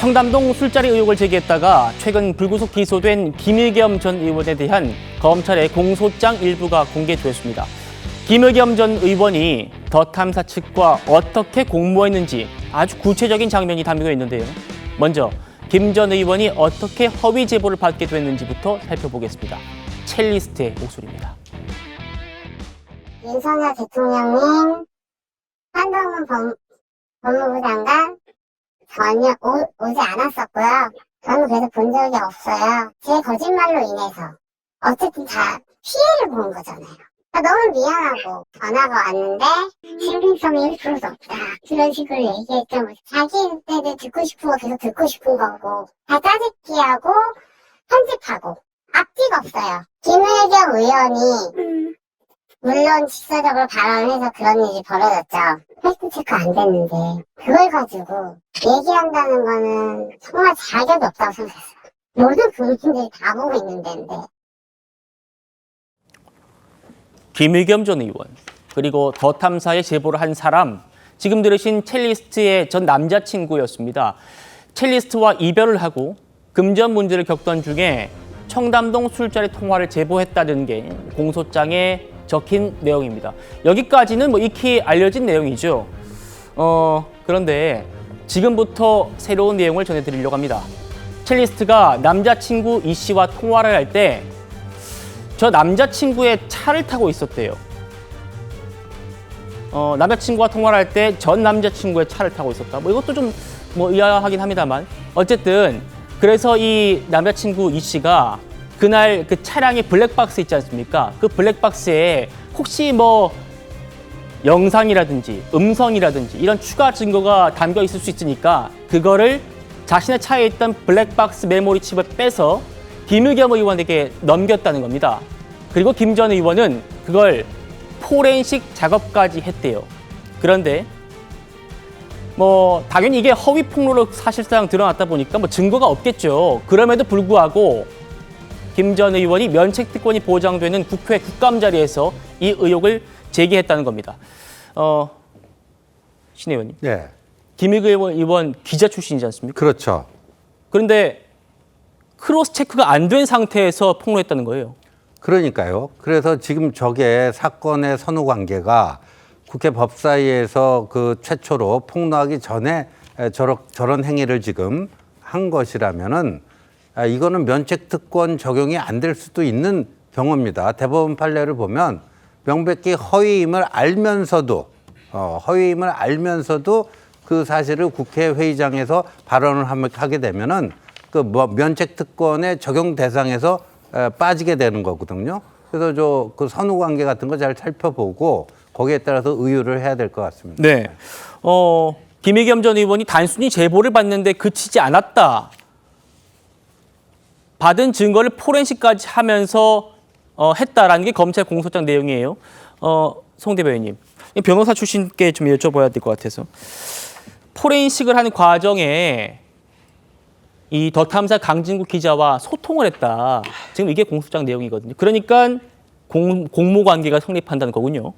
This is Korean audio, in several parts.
청담동 술자리 의혹을 제기했다가 최근 불구속 기소된 김의겸 전 의원에 대한 검찰의 공소장 일부가 공개됐습니다. 김의겸 전 의원이 더 탐사 측과 어떻게 공모했는지 아주 구체적인 장면이 담겨 있는데요. 먼저 김 전 의원이 어떻게 허위 제보를 받게 됐는지부터 살펴보겠습니다. 첼리스트의 목소리입니다. 윤석열 대통령님, 한동훈 법무부 장관 전혀 오지 않았었고요. 저는 그래서 본 적이 없어요. 제 거짓말로 인해서 어쨌든 다 피해를 본 거잖아요. 너무 미안하고 전화가 왔는데 신빙성이 1%도 없다. 그런 식으로 얘기했죠. 자기네들 듣고 싶은 거 계속 듣고 싶은 거고 다 짜집기하고 편집하고 앞뒤가 없어요. 김의겸 의원이 물론 직사적으로 발언해서 그런 일이 벌어졌죠. 팩트체크 안 됐는데 그걸 가지고 얘기한다는 거는 정말 자격이 없다고 생각했어요. 모든 국민들이 다 보고 있는 데인데. 김의겸 전 의원, 그리고 더 탐사에 제보를 한 사람, 지금 들으신 첼리스트의 전 남자친구였습니다. 첼리스트와 이별을 하고 금전 문제를 겪던 중에 청담동 술자리 통화를 제보했다는 게 공소장에 적힌 내용입니다. 여기까지는 익히 알려진 내용이죠. 그런데 지금부터 새로운 내용을 전해드리려고 합니다. 첼리스트가 남자친구 이 씨와 통화를 할 때 저 남자친구의 차를 타고 있었대요. 남자친구와 통화를 할 때 전 남자친구의 차를 타고 있었다. 이것도 좀 의아하긴 합니다만 어쨌든 그래서 이 남자친구 이 씨가 그날 그 차량의 블랙박스 있지 않습니까? 그 블랙박스에 혹시 영상이라든지 음성이라든지 이런 추가 증거가 담겨 있을 수 있으니까 그거를 자신의 차에 있던 블랙박스 메모리 칩을 빼서 김의겸 의원에게 넘겼다는 겁니다. 그리고 김 전 의원은 그걸 포렌식 작업까지 했대요. 그런데 당연히 이게 허위 폭로로 사실상 드러났다 보니까 증거가 없겠죠. 그럼에도 불구하고 김 전 의원이 면책특권이 보장되는 국회 국감 자리에서 이 의혹을 제기했다는 겁니다. 신 의원님. 네. 김의겸 의원 기자 출신이지 않습니까? 그렇죠. 그런데 크로스 체크가 안 된 상태에서 폭로했다는 거예요. 그러니까요. 그래서 지금 저게 사건의 선후 관계가 국회 법사위에서 그 최초로 폭로하기 전에 저런 행위를 지금 한 것이라면은 이거는 면책특권 적용이 안 될 수도 있는 경우입니다. 대법원 판례를 보면 명백히 허위임을 알면서도 그 사실을 국회 회의장에서 발언을 하게 되면은 그 면책특권의 적용 대상에서 빠지게 되는 거거든요. 그래서 그 선후 관계 같은 거 잘 살펴보고 거기에 따라서 의유를 해야 될 것 같습니다. 네. 김의겸 전 의원이 단순히 제보를 받는데 그치지 않았다. 받은 증거를 포렌식까지 하면서 했다라는 게 검찰 공소장 내용이에요. 송 대변인님, 변호사 출신께 좀 여쭤봐야 될 것 같아서. 포렌식을 하는 과정에 이 더 탐사 강진구 기자와 소통을 했다. 지금 이게 공소장 내용이거든요. 그러니까 공모 관계가 성립한다는 거군요.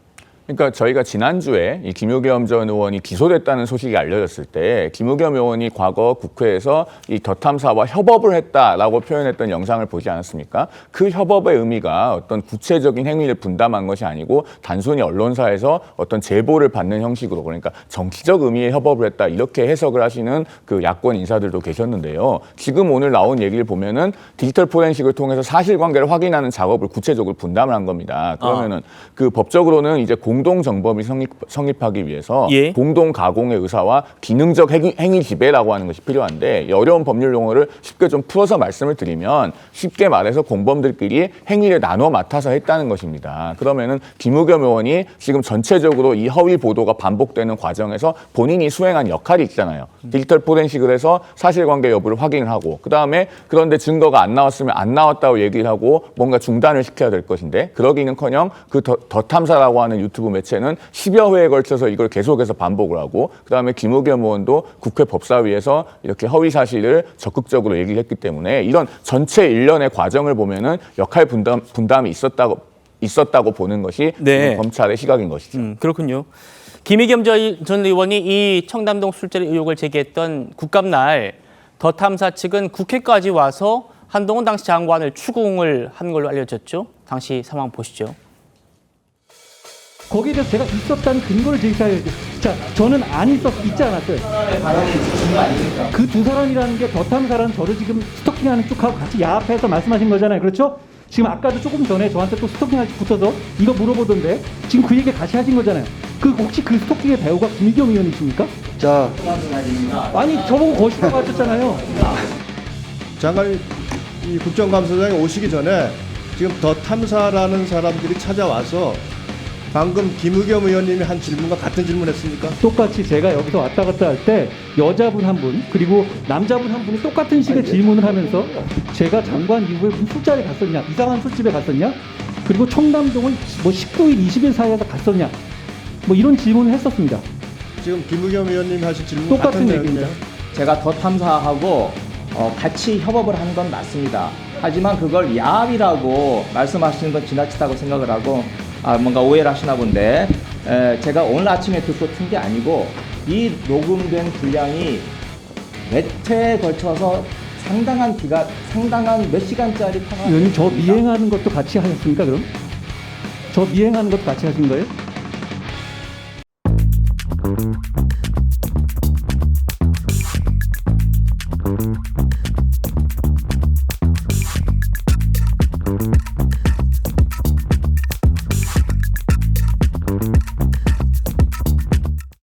그러니까 저희가 지난주에 이 김의겸 전 의원이 기소됐다는 소식이 알려졌을 때 김의겸 의원이 과거 국회에서 이 더 탐사와 협업을 했다라고 표현했던 영상을 보지 않았습니까? 그 협업의 의미가 어떤 구체적인 행위를 분담한 것이 아니고 단순히 언론사에서 어떤 제보를 받는 형식으로, 그러니까 정치적 의미의 협업을 했다, 이렇게 해석을 하시는 그 야권 인사들도 계셨는데요. 지금 오늘 나온 얘기를 보면은 디지털 포렌식을 통해서 사실관계를 확인하는 작업을 구체적으로 분담을 한 겁니다. 그러면은 그 법적으로는 이제 공동 정범이 성립하기 위해서 공동 가공의 의사와 기능적 행위 지배라고 하는 것이 필요한데, 어려운 법률 용어를 쉽게 좀 풀어서 말씀을 드리면 쉽게 말해서 공범들끼리 행위를 나눠 맡아서 했다는 것입니다. 그러면은 김의겸 의원이 지금 전체적으로 이 허위 보도가 반복되는 과정에서 본인이 수행한 역할이 있잖아요. 디지털 포렌식을 해서 사실관계 여부를 확인을 하고, 그다음에 그런데 증거가 안 나왔으면 안 나왔다고 얘기를 하고 뭔가 중단을 시켜야 될 것인데, 그러기는커녕 그 더 탐사라고 하는 유튜브 매체는 10여 회에 걸쳐서 이걸 계속해서 반복을 하고, 그다음에 김의겸 의원도 국회 법사위에서 이렇게 허위 사실을 적극적으로 얘기를 했기 때문에 이런 전체 일련의 과정을 보면은 역할 분담이 있었다고 보는 것이 검찰의 시각인 것이죠. 그렇군요. 김의겸 전 의원이 이 청담동 술자리 의혹을 제기했던 국감날 더 탐사 측은 국회까지 와서 한동훈 당시 장관을 추궁을 한 걸로 알려졌죠. 당시 상황 보시죠. 거기에 대해서 제가 있었다는 근거를 제시해야죠. 자, 저는 안 있지 않았어요. 그 두 사람이라는 게 더 탐사라는 저를 지금 스토킹하는 쪽하고 같이 야합해서 말씀하신 거잖아요. 그렇죠? 지금 아까도 조금 전에 저한테 또 스토킹할 때 붙어서 이거 물어보던데 지금 그 얘기 같이 하신 거잖아요. 그 혹시 그 스토킹의 배우가 김의겸 의원이십니까? 자, 아니 저보고 거시라고 하셨잖아요. 장관님, 이 국정감사장에 오시기 전에 지금 더 탐사라는 사람들이 찾아와서 방금 김의겸 의원님이 한 질문과 같은 질문했습니까? 똑같이 제가 여기서 왔다 갔다 할 때 여자분 한 분 그리고 남자분 한 분이 똑같은 식의 질문을 하면서 제가 장관 이후에 무슨 술자리 갔었냐, 이상한 술집에 갔었냐, 그리고 청담동을 뭐 19일, 20일 사이에서 갔었냐, 뭐 이런 질문을 했었습니다. 지금 김의겸 의원님이 하신 질문 똑같은 같은 얘기입니다. 내용이네요. 제가 더 탐사하고 같이 협업을 한 건 맞습니다. 하지만 그걸 야합이라고 말씀하시는 건 지나치다고 생각을 하고 뭔가 오해를 하시나 본데 제가 오늘 아침에 듣고 튼 게 아니고 이 녹음된 분량이 몇 회에 걸쳐서 상당한 몇 시간짜리 통화. 의원님 저 미행하는 것도 같이 하셨습니까 그럼? 저 미행하는 것도 같이 하신 거예요?